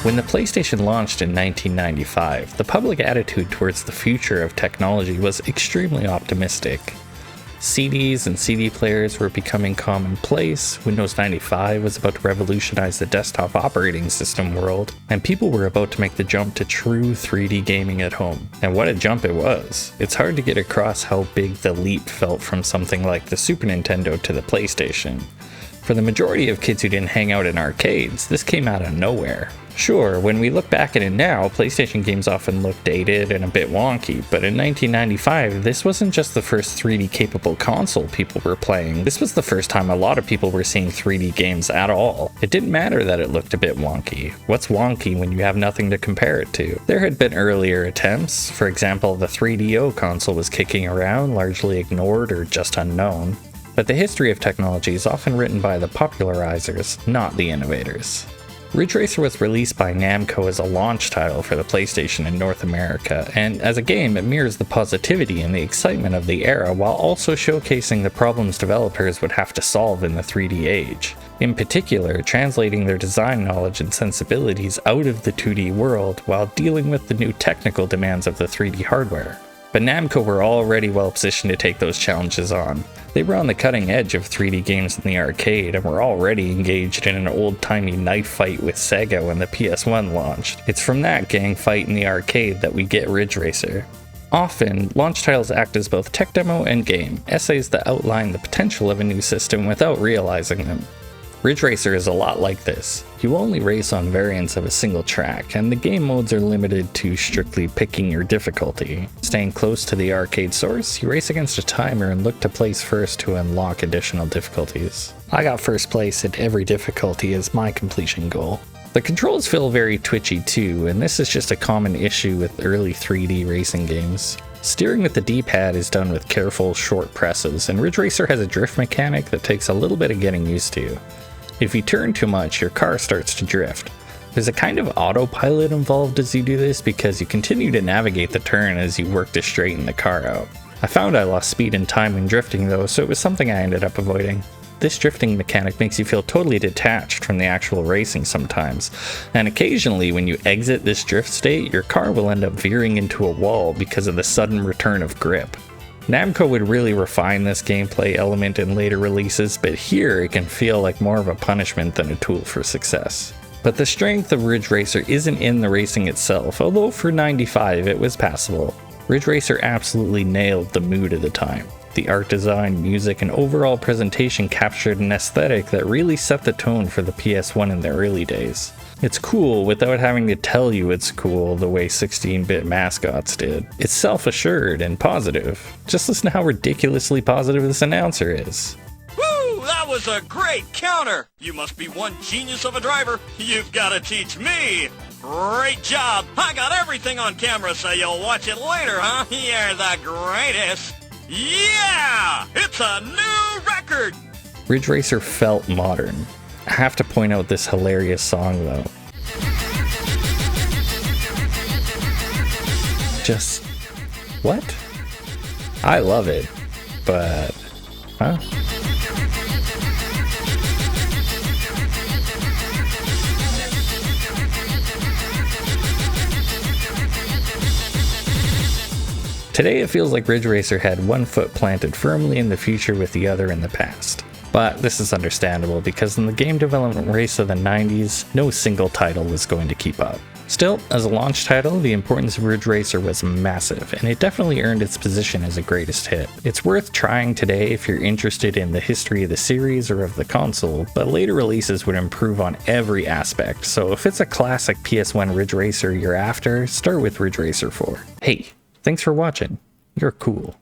When the PlayStation launched in 1995, the public attitude towards the future of technology was extremely optimistic. CDs and CD players were becoming commonplace, Windows 95 was about to revolutionize the desktop operating system world, and people were about to make the jump to true 3D gaming at home. And what a jump it was! It's hard to get across how big the leap felt from something like the Super Nintendo to the PlayStation. For the majority of kids who didn't hang out in arcades, this came out of nowhere. Sure, when we look back at it now, PlayStation games often look dated and a bit wonky, but in 1995, this wasn't just the first 3D capable console people were playing, this was the first time a lot of people were seeing 3D games at all. It didn't matter that it looked a bit wonky. What's wonky when you have nothing to compare it to? There had been earlier attempts, for example the 3DO console was kicking around, largely ignored or just unknown. But the history of technology is often written by the popularizers, not the innovators. Ridge Racer was released by Namco as a launch title for the PlayStation in North America, and as a game it mirrors the positivity and the excitement of the era while also showcasing the problems developers would have to solve in the 3D age. In particular, translating their design knowledge and sensibilities out of the 2D world while dealing with the new technical demands of the 3D hardware. But Namco were already well positioned to take those challenges on. They were on the cutting edge of 3D games in the arcade and were already engaged in an old-timey knife fight with Sega when the PS1 launched. It's from that gang fight in the arcade that we get Ridge Racer. Often, launch titles act as both tech demo and game, essays that outline the potential of a new system without realizing them. Ridge Racer is a lot like this. You only race on variants of a single track, and the game modes are limited to strictly picking your difficulty. Staying close to the arcade source, you race against a timer and look to place first to unlock additional difficulties. I got first place at every difficulty as my completion goal. The controls feel very twitchy too, and this is just a common issue with early 3D racing games. Steering with the D-pad is done with careful, short presses, and Ridge Racer has a drift mechanic that takes a little bit of getting used to. If you turn too much, your car starts to drift. There's a kind of autopilot involved as you do this because you continue to navigate the turn as you work to straighten the car out. I found I lost speed and time when drifting though, so it was something I ended up avoiding. This drifting mechanic makes you feel totally detached from the actual racing sometimes, and occasionally when you exit this drift state, your car will end up veering into a wall because of the sudden return of grip. Namco would really refine this gameplay element in later releases, but here it can feel like more of a punishment than a tool for success. But the strength of Ridge Racer isn't in the racing itself, although for 95 it was passable. Ridge Racer absolutely nailed the mood of the time. The art design, music, and overall presentation captured an aesthetic that really set the tone for the PS1 in the early days. It's cool without having to tell you it's cool the way 16-bit mascots did. It's self-assured and positive. Just listen to how ridiculously positive this announcer is. Woo! That was a great counter! You must be one genius of a driver. You've got to teach me! Great job! I got everything on camera so you'll watch it later, huh? You're the greatest! Yeah! It's a new record! Ridge Racer felt modern. I have to point out this hilarious song though. Just... what? I love it, but... huh? Today it feels like Ridge Racer had one foot planted firmly in the future with the other in the past. But this is understandable because in the game development race of the 90s, no single title was going to keep up. Still, as a launch title, the importance of Ridge Racer was massive, and it definitely earned its position as a greatest hit. It's worth trying today if you're interested in the history of the series or of the console, but later releases would improve on every aspect, so if it's a classic PS1 Ridge Racer you're after, start with Ridge Racer 4. Hey, thanks for watching. You're cool.